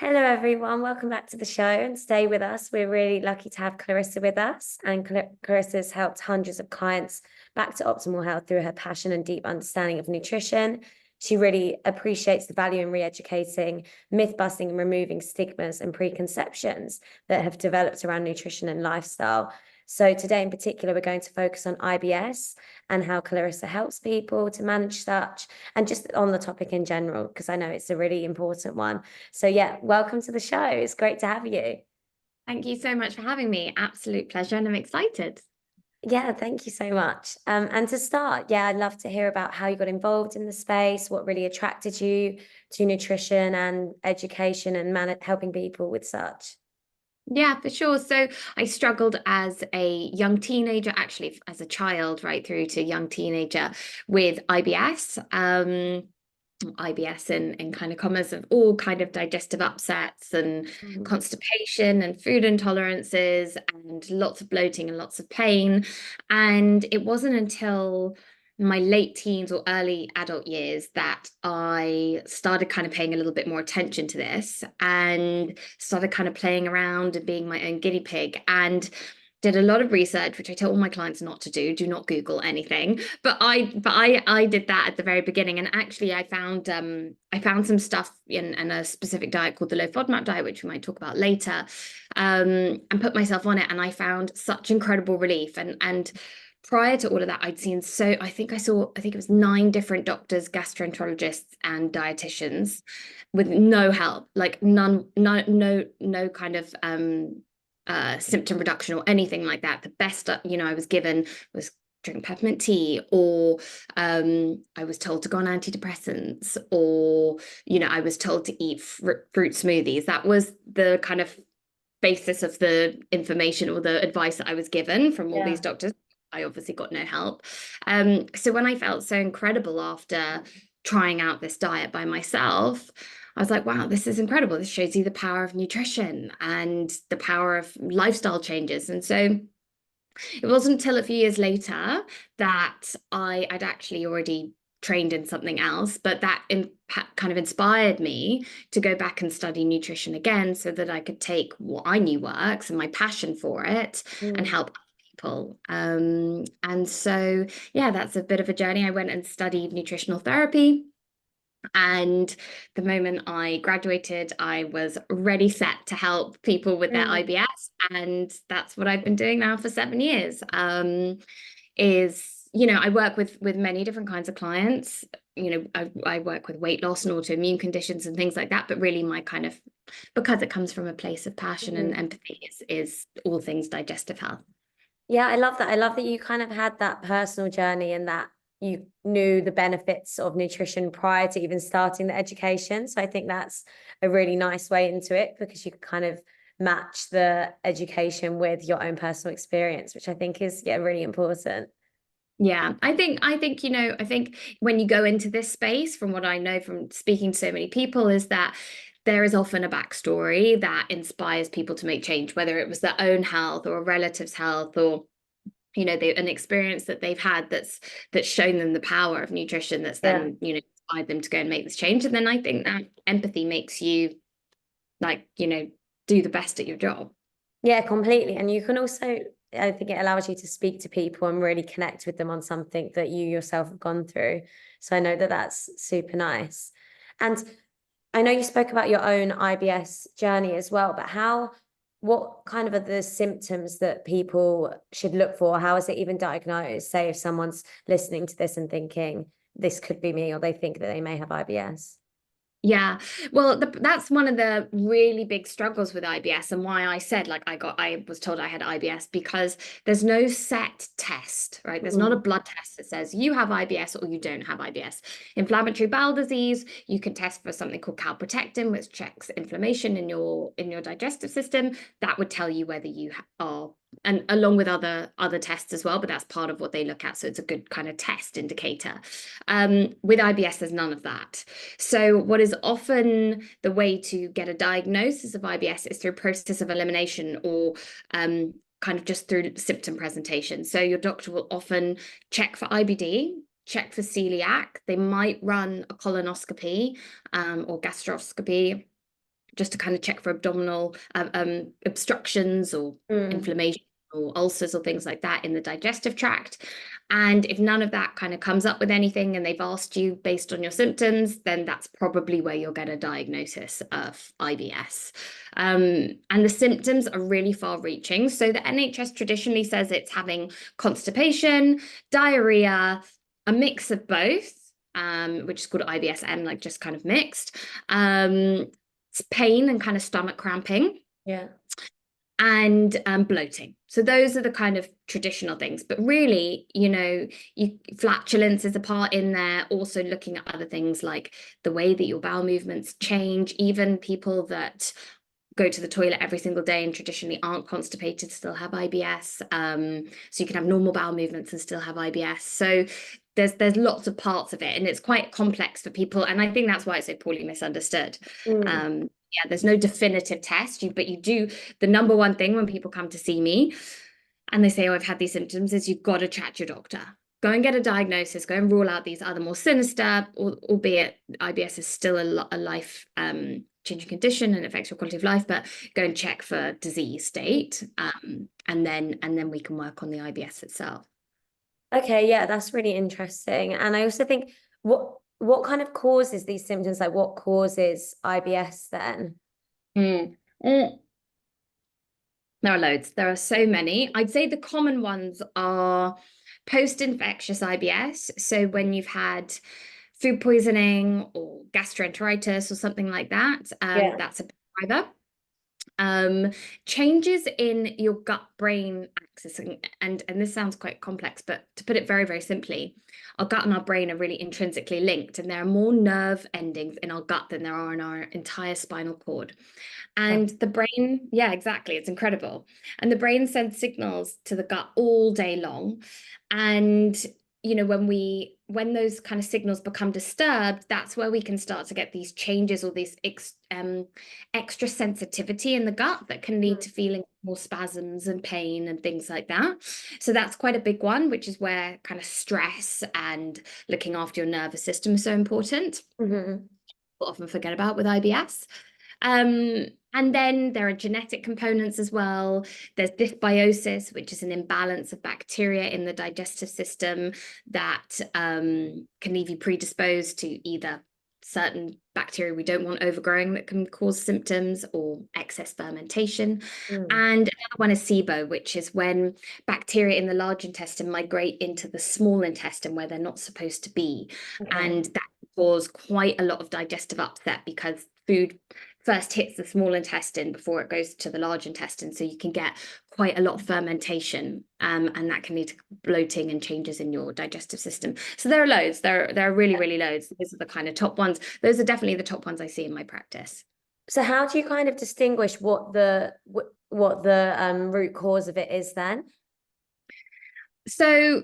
Hello, everyone. Welcome back to the show and stay with us. We're really lucky to have Clarissa with us, and Clarissa's helped hundreds of clients back to optimal health through her passion and deep understanding of nutrition. She really appreciates the value in re-educating, myth-busting, and removing stigmas and preconceptions that have developed around nutrition and lifestyle. So today in particular, we're going to focus on IBS and how Clarissa helps people to manage such, and just on the topic in general, because I know it's a really important one. So yeah, welcome to the show. It's great to have you. Thank you so much for having me. Absolute pleasure, and I'm excited. Yeah, thank you so much. And to start, yeah, I'd love to hear about how you got involved in the space, what really attracted you to nutrition and education and helping people with such. Yeah, for sure. So I struggled as a young teenager, actually as a child, right through to young teenager with IBS. IBS in kind of commas of all kind of digestive upsets and constipation and food intolerances and lots of bloating and lots of pain. And it wasn't until my late teens or early adult years that I started kind of paying a little bit more attention to this and started kind of playing around and being my own guinea pig, and did a lot of research, which I tell all my clients not to do. Do not Google anything. But I did that at the very beginning, and actually I found some stuff in a specific diet called the low FODMAP diet, which we might talk about later, and put myself on it, and I found such incredible relief. And prior to all of that, I think it was 9 different doctors, gastroenterologists, and dietitians with no help, like none, no kind of symptom reduction or anything like that. The best I was given was drink peppermint tea, or I was told to go on antidepressants, or I was told to eat fruit smoothies. That was the kind of basis of the information or the advice that I was given from all these doctors. I obviously got no help. So when I felt so incredible after trying out this diet by myself, I was like, wow, this is incredible. This shows you the power of nutrition and the power of lifestyle changes. And so it wasn't until a few years later that I'd actually already trained in something else, but that kind of inspired me to go back and study nutrition again so that I could take what I knew works and my passion for it and help people. And so, yeah, that's a bit of a journey. I went and studied nutritional therapy. And the moment I graduated, I was ready set to help people with their IBS. And that's what I've been doing now for 7 years. I work with many different kinds of clients. I work with weight loss and autoimmune conditions and things like that. But really my kind of, because it comes from a place of passion and empathy, is all things digestive health. Yeah, I love that. I love that you kind of had that personal journey and that you knew the benefits of nutrition prior to even starting the education. So I think that's a really nice way into it, because you could kind of match the education with your own personal experience, which I think is really important. Yeah, I think when you go into this space, from what I know from speaking to so many people, is that there is often a backstory that inspires people to make change, whether it was their own health or a relative's health, or an experience that they've had that's shown them the power of nutrition, that's then inspired them to go and make this change. And then I think that empathy makes you do the best at your job. Yeah, completely. And you can also, I think it allows you to speak to people and really connect with them on something that you yourself have gone through. So I know that that's super nice. And I know you spoke about your own IBS journey as well, but what kind of are the symptoms that people should look for? How is it even diagnosed? Say if someone's listening to this and thinking this could be me, or they think that they may have IBS. Yeah, well, that's one of the really big struggles with IBS, and why I said, I was told I had IBS, because there's no set test, right? There's not a blood test that says you have IBS or you don't have IBS. Inflammatory bowel disease, you can test for something called calprotectin, which checks inflammation in your digestive system. That would tell you whether you are, and along with other tests as well, but that's part of what they look at. So it's a good kind of test indicator. With IBS, there's none of that. So what is often the way to get a diagnosis of IBS is through a process of elimination, or kind of just through symptom presentation. So your doctor will often check for IBD, check for celiac. They might run a colonoscopy or gastroscopy. just to kind of check for abdominal obstructions or inflammation or ulcers or things like that in the digestive tract. And if none of that kind of comes up with anything and they've asked you based on your symptoms, then that's probably where you'll get a diagnosis of IBS. And the symptoms are really far reaching. So the NHS traditionally says it's having constipation, diarrhea, a mix of both, which is called IBS-M, like just kind of mixed. It's pain and kind of stomach cramping. Yeah. And bloating. So those are the kind of traditional things. But really, flatulence is a part in there. Also looking at other things like the way that your bowel movements change. Even people that go to the toilet every single day and traditionally aren't constipated still have IBS. So you can have normal bowel movements and still have IBS. So there's lots of parts of it, and it's quite complex for people. And I think that's why it's so poorly misunderstood. Yeah, there's no definitive test, but you do. The number one thing when people come to see me and they say, oh, I've had these symptoms, is you've got to chat to your doctor. Go and get a diagnosis, go and rule out these other more sinister, albeit IBS is still a life changing condition and affects your quality of life, but go and check for disease state. And then we can work on the IBS itself. Okay, yeah, that's really interesting. And I also think what kind of causes these symptoms? Like what causes IBS then? There are loads. There are so many. I'd say the common ones are post-infectious IBS. So when you've had food poisoning or gastroenteritis or something like that, that's a driver. Changes in your gut-brain axis, and this sounds quite complex, but to put it very, very simply, our gut and our brain are really intrinsically linked, and there are more nerve endings in our gut than there are in our entire spinal cord. And the brain, yeah, exactly, it's incredible. And the brain sends signals to the gut all day long. And when those kind of signals become disturbed, that's where we can start to get these changes or these extra sensitivity in the gut that can lead to feeling more spasms and pain and things like that. So that's quite a big one, which is where kind of stress and looking after your nervous system is so important. People often forget about with IBS. And then there are genetic components as well. There's dysbiosis, which is an imbalance of bacteria in the digestive system that can leave you predisposed to either certain bacteria we don't want overgrowing that can cause symptoms, or excess fermentation. And another one is SIBO, which is when bacteria in the large intestine migrate into the small intestine where they're not supposed to be. And that can cause quite a lot of digestive upset because food first hits the small intestine before it goes to the large intestine. So you can get quite a lot of fermentation, and that can lead to bloating and changes in your digestive system. So there are loads. There are really, really loads. Those are the kind of top ones. Those are definitely the top ones I see in my practice. So how do you kind of distinguish what the root cause of it is then? So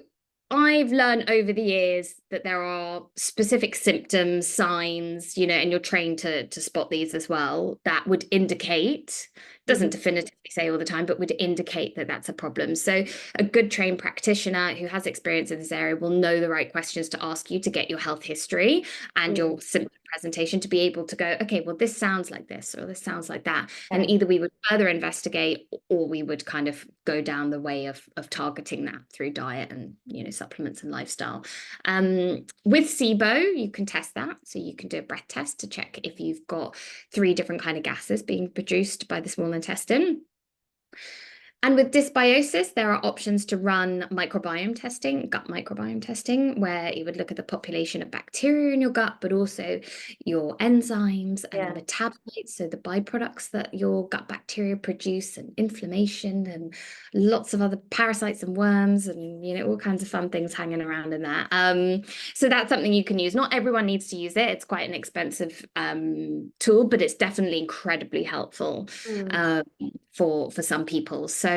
I've learned over the years that there are specific symptoms, signs, and you're trained to spot these as well, that would indicate, doesn't definitively say all the time, but would indicate that that's a problem. So a good trained practitioner who has experience in this area will know the right questions to ask you to get your health history and your symptom presentation to be able to go, okay, well, this sounds like this or this sounds like that. And either we would further investigate or we would kind of go down the way of targeting that through diet and, supplements and lifestyle. With SIBO, you can test that. So you can do a breath test to check if you've got 3 different kind of gases being produced by the small intestine. And with dysbiosis, there are options to run microbiome testing, gut microbiome testing, where you would look at the population of bacteria in your gut, but also your enzymes and the metabolites, so the byproducts that your gut bacteria produce, and inflammation, and lots of other parasites and worms, and all kinds of fun things hanging around in that. So that's something you can use. Not everyone needs to use it. It's quite an expensive tool, but it's definitely incredibly helpful for some people. So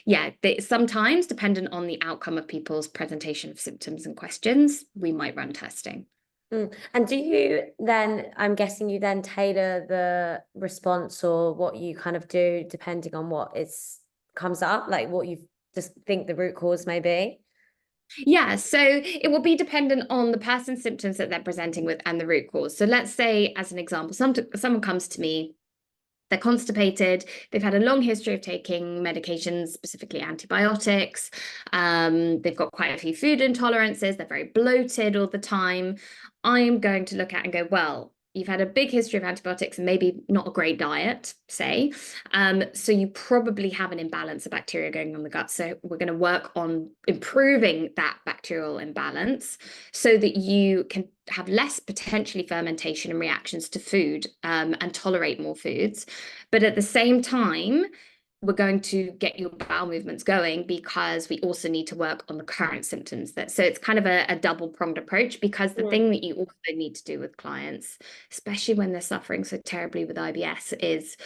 yeah, sometimes dependent on the outcome of people's presentation of symptoms and questions, we might run testing. And do you then, I'm guessing you then tailor the response or what you kind of do depending on what comes up, like what you just think the root cause may be? Yeah, so it will be dependent on the person's symptoms that they're presenting with and the root cause. So let's say, as an example, someone comes to me They're constipated. They've had a long history of taking medications, specifically antibiotics. They've got quite a few food intolerances. They're very bloated all the time. I'm going to look at and go, well, you've had a big history of antibiotics and maybe not a great diet, say. So you probably have an imbalance of bacteria going on in the gut. So we're going to work on improving that bacterial imbalance so that you can have less potentially fermentation and reactions to food, and tolerate more foods. But at the same time, we're going to get your bowel movements going because we also need to work on the current symptoms. So it's kind of a double-pronged approach, because the thing that you also need to do with clients, especially when they're suffering so terribly with IBS, is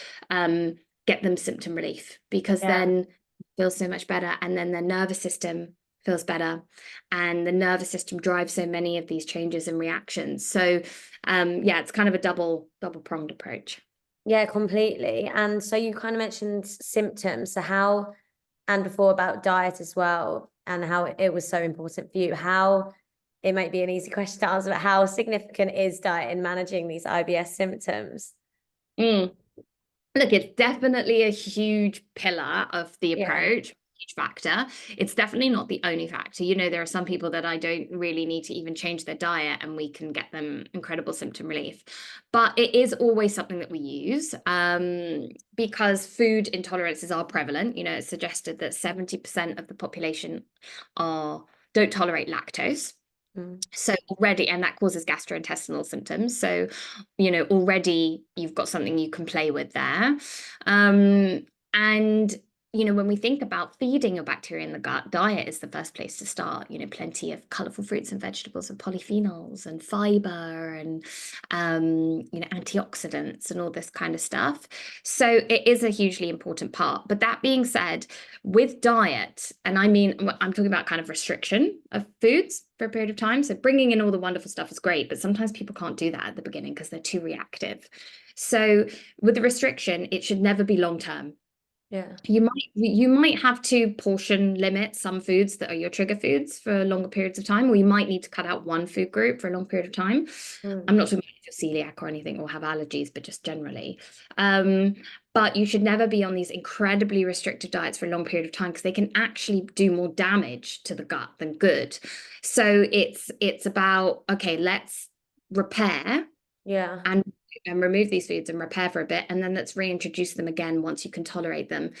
get them symptom relief, because then it feels so much better, and then their nervous system feels better, and the nervous system drives so many of these changes and reactions. So it's kind of a double-pronged approach. Yeah, completely. And so you kind of mentioned symptoms. So how, and before about diet as well, and how it was so important for you, how, it might be an easy question to answer, but how significant is diet in managing these IBS symptoms? Look, it's definitely a huge pillar of the approach. Huge factor. It's definitely not the only factor. There are some people that I don't really need to even change their diet, and we can get them incredible symptom relief. But it is always something that we use, because food intolerances are prevalent. It's suggested that 70% of the population don't tolerate lactose. So already, and that causes gastrointestinal symptoms. So, already you've got something you can play with there. And when we think about feeding your bacteria in the gut, diet is the first place to start. Plenty of colorful fruits and vegetables and polyphenols and fiber and, antioxidants and all this kind of stuff. So it is a hugely important part. But that being said, with diet, and I'm talking about kind of restriction of foods for a period of time. So bringing in all the wonderful stuff is great, but sometimes people can't do that at the beginning because they're too reactive. So with the restriction, it should never be long term. Yeah. You might have to portion limit some foods that are your trigger foods for longer periods of time, or you might need to cut out one food group for a long period of time. I'm not talking about if you're celiac or anything or have allergies, but just generally. But you should never be on these incredibly restrictive diets for a long period of time, because they can actually do more damage to the gut than good. So it's about, okay, let's repair. And remove these foods and repair for a bit, and then let's reintroduce them again once you can tolerate them,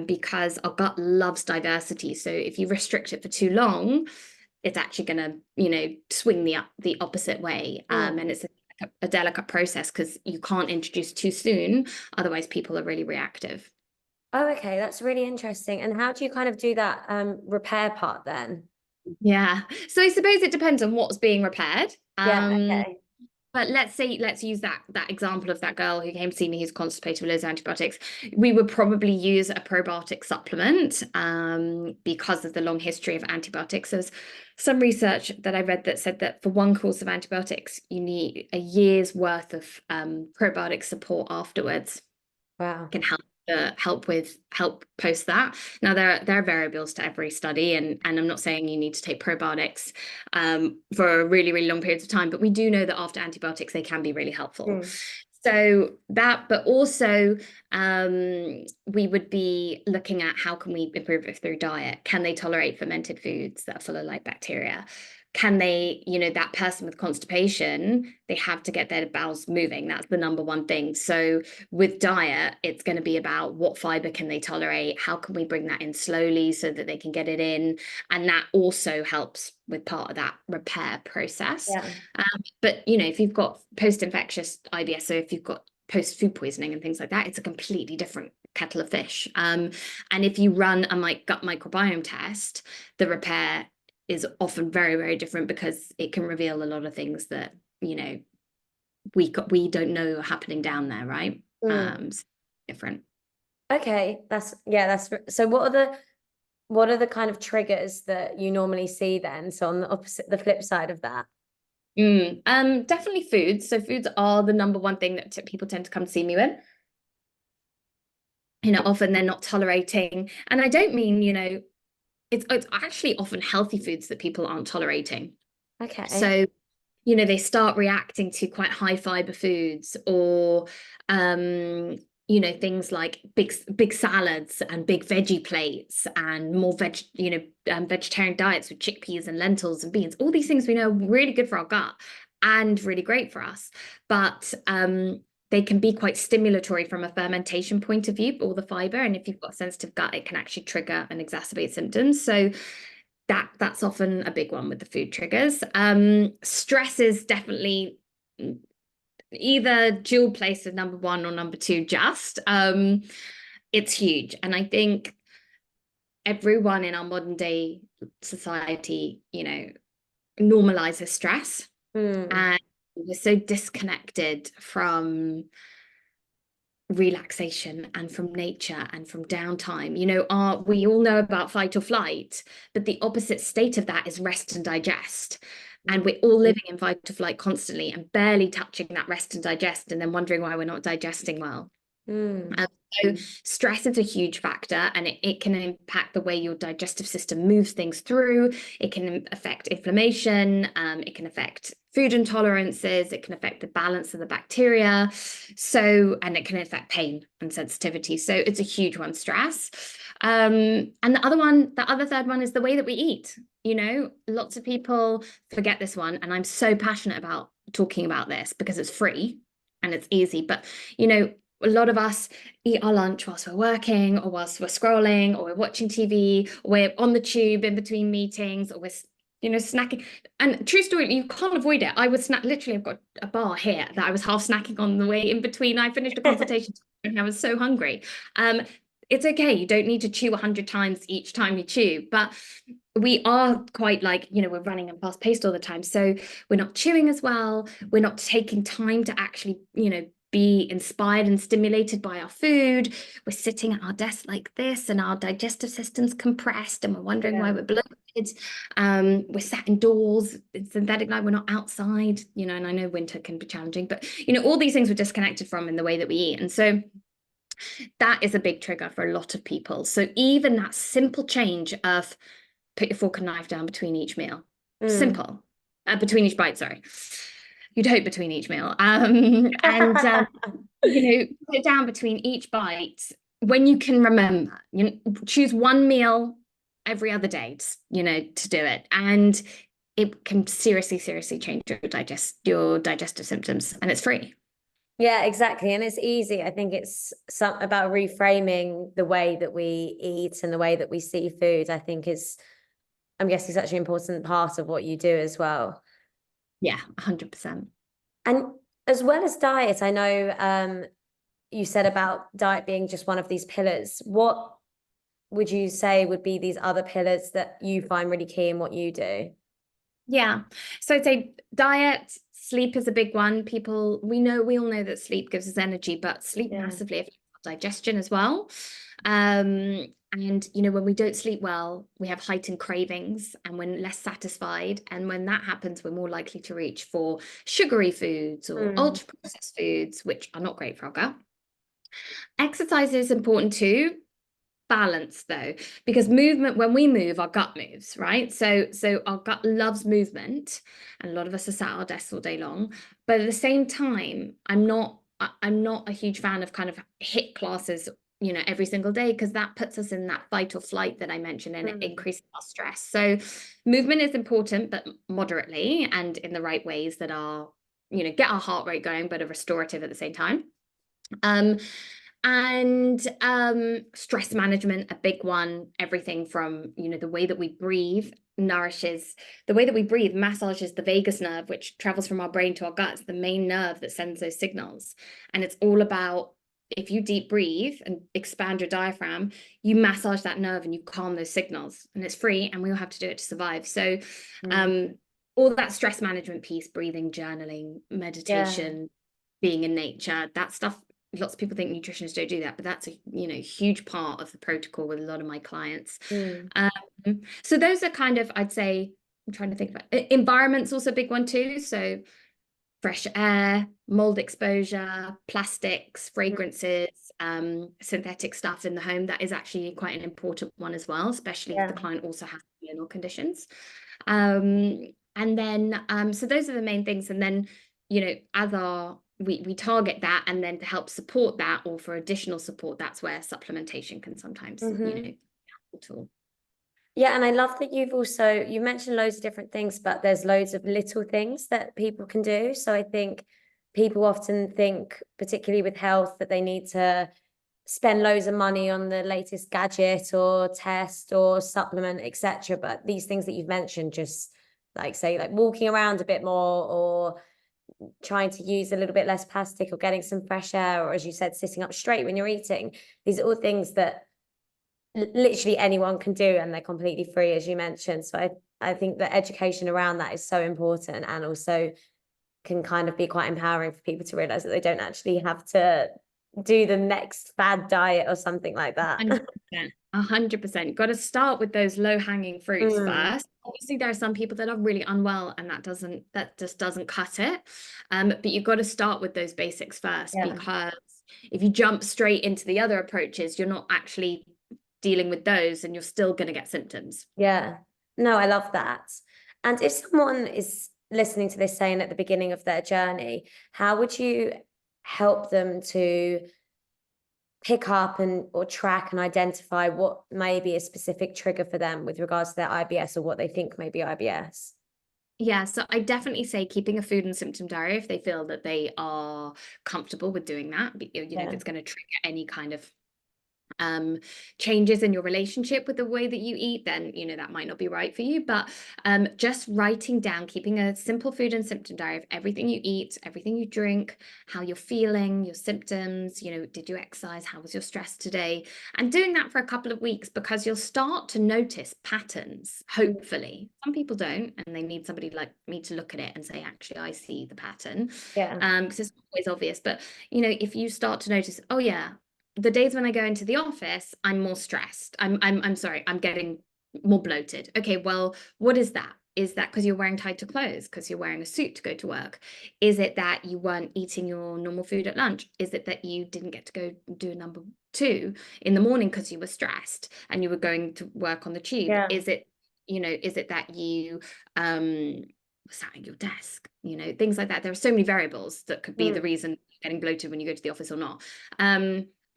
because our gut loves diversity. So if you restrict it for too long, it's actually going to swing the opposite way, and it's a delicate process because you can't introduce too soon, otherwise people are really reactive. Oh, okay, that's really interesting. And how do you kind of do that repair part then? So I suppose it depends on what's being repaired. Okay. But let's use that example of that girl who came to see me who's constipated with loads of antibiotics. We would probably use a probiotic supplement, because of the long history of antibiotics. There's some research that I read that said that for one course of antibiotics, you need a year's worth of probiotic support afterwards. Wow. Can help post that. Now there are variables to every study, and I'm not saying you need to take probiotics for really, really long periods of time, but we do know that after antibiotics they can be really helpful. So that, but also we would be looking at how can we improve it through diet. Can they tolerate fermented foods that are full of light bacteria? Can they, that person with constipation, they have to get their bowels moving. That's the number one thing. So with diet, it's going to be about what fiber can they tolerate? How can we bring that in slowly so that they can get it in? And that also helps with part of that repair process. But, if you've got post-infectious IBS, so if you've got post-food poisoning and things like that, it's a completely different kettle of fish. And if you run a gut microbiome test, the repair is often very, very different, because it can reveal a lot of things that we don't know are happening down there, right? So different. Okay, that's so. What are the kind of triggers that you normally see then? So on the flip side of that. Definitely foods. So foods are the number one thing that people tend to come to see me with. Often they're not tolerating, and I don't mean it's actually often healthy foods that people aren't tolerating. Okay. So, they start reacting to quite high fiber foods, or you know, things like big salads and big veggie plates and more vegetarian diets with chickpeas and lentils and beans. All these things we know are really good for our gut and really great for us, but they can be quite stimulatory from a fermentation point of view, all the fiber. And if you've got a sensitive gut, it can actually trigger and exacerbate symptoms. So that's often a big one with the food triggers. Stress is definitely either dual place of number one or number two, just it's huge. And I think everyone in our modern day society, you know, normalizes stress. And we're so disconnected from relaxation and from nature and from downtime. You know, we all know about fight or flight, but the opposite state of that is rest and digest. And we're all living in fight or flight constantly and barely touching that rest and digest, and then wondering why we're not digesting well. So stress is a huge factor, and it can impact the way your digestive system moves things through. It can affect inflammation, it can affect food intolerances, it can affect the balance of the bacteria, and it can affect pain and sensitivity. So it's a huge one, stress. And the other third one is the way that we eat. You know, lots of people forget this one, and I'm so passionate about talking about this because it's free and it's easy. But, you know, a lot of us eat our lunch whilst we're working, or whilst we're scrolling, or we're watching TV, or we're on the tube in between meetings, or we're, you know, snacking. And true story, you can't avoid it. I would snack, literally, I've got a bar here that I was half snacking on the way in between. I finished a consultation and I was so hungry. It's okay. You don't need to chew 100 times each time you chew, but we are quite like, you know, we're running and fast paced all the time. So we're not chewing as well. We're not taking time to actually, you know, be inspired and stimulated by our food. We're sitting at our desk like this, and our digestive system's compressed, and we're wondering why we're bloated. We're sat indoors in synthetic light. We're not outside, you know, and I know winter can be challenging, but, you know, all these things we're disconnected from in the way that we eat. And so that is a big trigger for a lot of people. So even that simple change of put your fork and knife down between each meal, simple, between each bite, sorry. You'd hope between each meal. You know, put it down between each bite when you can remember. You know, choose one meal every other day, you know, to do it. And it can seriously change your digestive symptoms, and it's free. Yeah, exactly. And it's easy. I think it's about reframing the way that we eat and the way that we see food, I think I'm guessing such an important part of what you do as well. Yeah, 100%. And as well as diet, I know you said about diet being just one of these pillars. What would you say would be these other pillars that you find really key in what you do? Yeah. So I'd say diet, sleep is a big one. We all know that sleep gives us energy, but sleep massively affects digestion as well. And, you know, when we don't sleep well, we have heightened cravings and we're less satisfied. And when that happens, we're more likely to reach for sugary foods or ultra processed foods, which are not great for our gut. Exercise is important too. Balance though, because movement, when we move, our gut moves, right? So our gut loves movement, and a lot of us are sat at our desks all day long. But at the same time, I'm not a huge fan of kind of HIIT classes, you know, every single day, because that puts us in that fight or flight that I mentioned, and it increases our stress. So movement is important, but moderately and in the right ways that are, you know, get our heart rate going, but are restorative at the same time. And stress management, a big one. Everything from, you know, the way that we breathe massages the vagus nerve, which travels from our brain to our gut. It's the main nerve that sends those signals. And it's all about, if you deep breathe and expand your diaphragm, you massage that nerve and you calm those signals, and it's free, and we all have to do it to survive. So all that stress management piece, breathing, journaling, meditation, being in nature, that stuff. Lots of people think nutritionists don't do that, but that's a, you know, huge part of the protocol with a lot of my clients. So those are kind of, I'd say, I'm trying to think about environment's also a big one too. So fresh air, mold exposure, plastics, fragrances, synthetic stuff in the home. That is actually quite an important one as well, especially if the client also has renal conditions. And then so those are the main things. And then, you know, as our we target that, and then to help support that, or for additional support, that's where supplementation can sometimes, you know, tool. Yeah, and I love that you mentioned loads of different things, but there's loads of little things that people can do. So I think people often think, particularly with health, that they need to spend loads of money on the latest gadget or test or supplement, etc. But these things that you've mentioned, just like say, like walking around a bit more, or trying to use a little bit less plastic, or getting some fresh air, or as you said, sitting up straight when you're eating. These are all things that literally anyone can do, and they're completely free, as you mentioned. So I think that education around that is so important, and also can kind of be quite empowering for people to realize that they don't actually have to do the next fad diet or something like that. 100%. Got to start with those low-hanging fruits first. Obviously, there are some people that are really unwell, and that just doesn't cut it. But you've got to start with those basics first, because if you jump straight into the other approaches, you're not actually dealing with those, and you're still going to get symptoms. Yeah. No, I love that. And if someone is listening to this saying at the beginning of their journey, how would you help them to pick up or track and identify what may be a specific trigger for them with regards to their IBS, or what they think may be IBS? Yeah, so I definitely say keeping a food and symptom diary if they feel that they are comfortable with doing that. You know, if it's going to trigger any kind of changes in your relationship with the way that you eat, then you know that might not be right for you. But just writing down, keeping a simple food and symptom diary of everything you eat, everything you drink, how you're feeling, your symptoms, you know, did you exercise, how was your stress today, and doing that for a couple of weeks, because you'll start to notice patterns. Hopefully, some people don't, and they need somebody like me to look at it and say, actually, I see the pattern. Because it's not always obvious. But you know, if you start to notice, oh yeah, the days when I go into the office, I'm more stressed. I'm sorry, I'm getting more bloated. Okay, well, what is that? Is that because you're wearing tighter clothes, because you're wearing a suit to go to work? Is it that you weren't eating your normal food at lunch? Is it that you didn't get to go do number 2 in the morning because you were stressed and you were going to work on the tube? Is it, you know, is it that you sat at your desk? You know, things like that. There are so many variables that could be the reason you're getting bloated when you go to the office or not.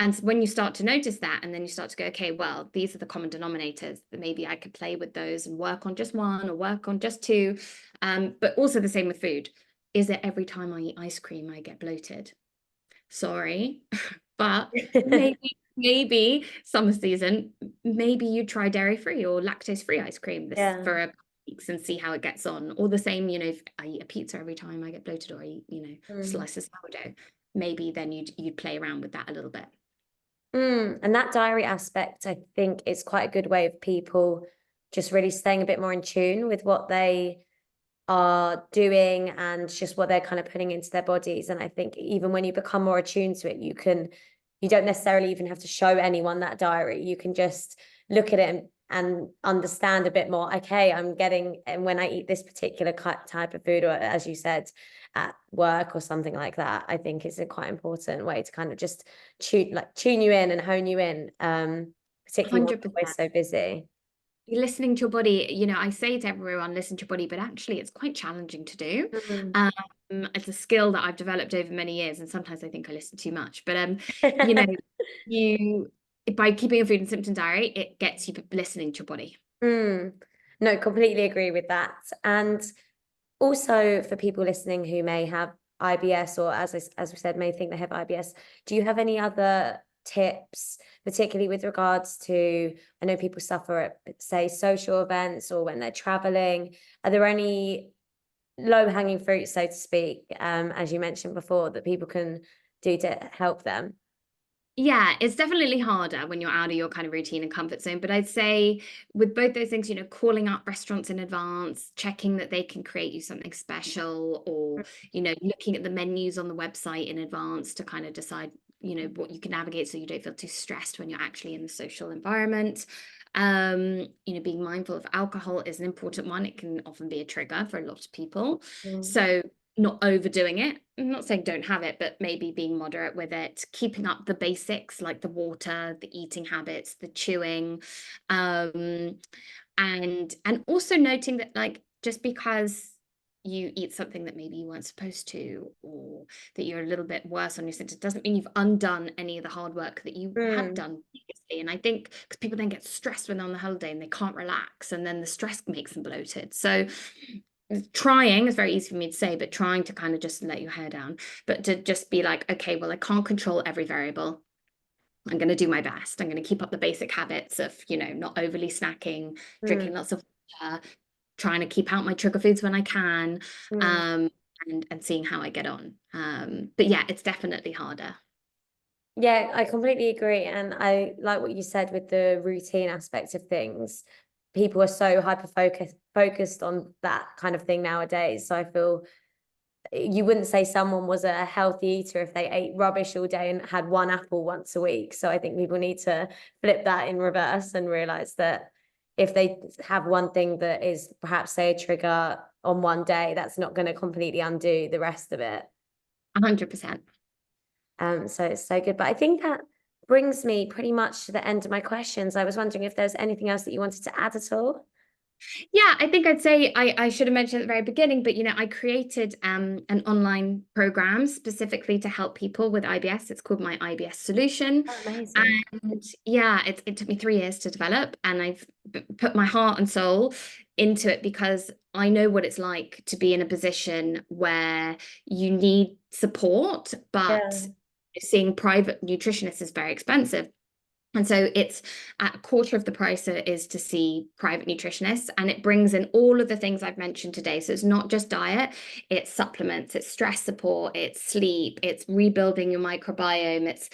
And when you start to notice that, and then you start to go, okay, well, these are the common denominators, that maybe I could play with those and work on just 1 or work on just 2. But also the same with food. Is it every time I eat ice cream, I get bloated? Sorry, but maybe summer season, maybe you try dairy-free or lactose-free ice cream for a weeks and see how it gets on. Or the same, you know, if I eat a pizza every time I get bloated, or I eat, you know, slice of sourdough, maybe then you'd play around with that a little bit. And that diary aspect, I think, is quite a good way of people just really staying a bit more in tune with what they are doing and just what they're kind of putting into their bodies. And I think even when you become more attuned to it, you don't necessarily even have to show anyone that diary. You can just look at it and understand a bit more. Okay, and when I eat this particular type of food, or as you said, at work or something like that, I think is a quite important way to kind of just tune you in and hone you in, particularly when we're so busy. You're listening to your body. You know, I say to everyone, listen to your body, but actually it's quite challenging to do. It's a skill that I've developed over many years, and sometimes I think I listen too much. But you know, by keeping a food and symptom diary, it gets you listening to your body. No, completely agree with that. And also for people listening who may have IBS, or as we said, may think they have IBS, do you have any other tips, particularly with regards to, I know people suffer at, say, social events or when they're traveling? Are there any low-hanging fruits, so to speak, as you mentioned before, that people can do to help them? Yeah, it's definitely harder when you're out of your kind of routine and comfort zone. But I'd say with both those things, you know, calling up restaurants in advance, checking that they can create you something special, or, you know, looking at the menus on the website in advance to kind of decide, you know, what you can navigate so you don't feel too stressed when you're actually in the social environment. You know, being mindful of alcohol is an important one. It can often be a trigger for a lot of people. So not overdoing it. I'm not saying don't have it, but maybe being moderate with it, keeping up the basics like the water, the eating habits, the chewing, and also noting that, like, just because you eat something that maybe you weren't supposed to, or that you're a little bit worse on your symptoms, doesn't mean you've undone any of the hard work that you had done previously. And I think because people then get stressed when they're on the holiday and they can't relax, and then the stress makes them bloated. So trying is very easy for me to say, but trying to kind of just let your hair down, but to just be like, okay, well, I can't control every variable. I'm going to do my best. I'm going to keep up the basic habits of, not overly snacking, drinking lots of water, trying to keep out my trigger foods when I can, and seeing how I get on. But yeah, it's definitely harder. Yeah, I completely agree. And I like what you said with the routine aspect of things. People are so hyper focused on that kind of thing nowadays. So I feel you wouldn't say someone was a healthy eater if they ate rubbish all day and had one apple once a week. So I think people need to flip that in reverse and realize that if they have one thing that is perhaps, say, a trigger on one day, that's not going to completely undo the rest of it. 100%. So it's so good. But I think that brings me pretty much to the end of my questions. I was wondering if there's anything else that you wanted to add at all. Yeah, I think I'd say I should have mentioned at the very beginning, but I created an online program specifically to help people with IBS. It's called my IBS Solution. Oh, amazing. And yeah, it took me 3 years to develop, and I've put my heart and soul into it because I know what it's like to be in a position where you need support, but seeing private nutritionists is very expensive. And so it's at a quarter of the price is to see private nutritionists, and it brings in all of the things I've mentioned today. So it's not just diet, it's supplements, it's stress support, it's sleep, it's rebuilding your microbiome, it's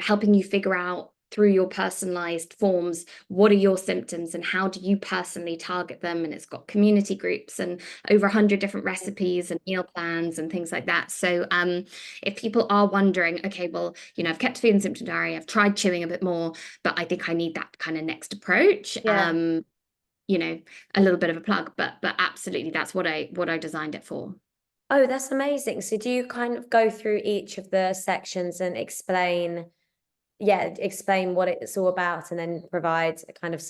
helping you figure out through your personalized forms, what are your symptoms and how do you personally target them? And it's got community groups and over 100 different recipes and meal plans and things like that. So if people are wondering, okay, well, I've kept food and symptom diary, I've tried chewing a bit more, but I think I need that kind of next approach. A little bit of a plug, but absolutely that's what I designed it for. Oh, that's amazing. So do you kind of go through each of the sections and explain what it's all about and then provide a kind of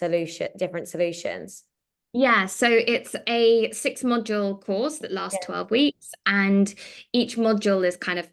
different solutions? Yeah, so it's a 6-module course that lasts 12 weeks, and each module is kind of,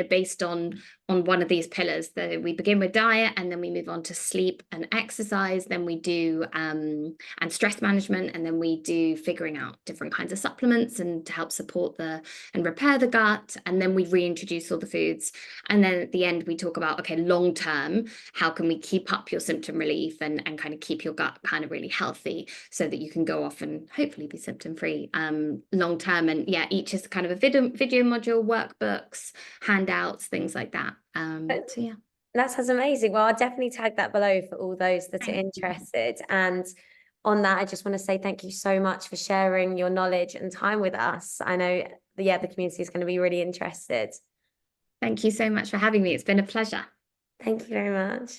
based on one of these pillars. We begin with diet, and then we move on to sleep and exercise, then we do and stress management, and then we do figuring out different kinds of supplements and to help support and repair the gut, and then we reintroduce all the foods, and then at the end we talk about, okay, long term, how can we keep up your symptom relief and kind of keep your gut kind of really healthy so that you can go off and hopefully be symptom free long term. And yeah, each is kind of a video module, workbooks, handouts, things like that. So yeah, that sounds amazing. Well, I'll definitely tag that below for all those that are interested. And on that, I just want to say thank you so much for sharing your knowledge and time with us. I know the community is going to be really interested. Thank you so much for having me. It's been a pleasure. Thank you very much.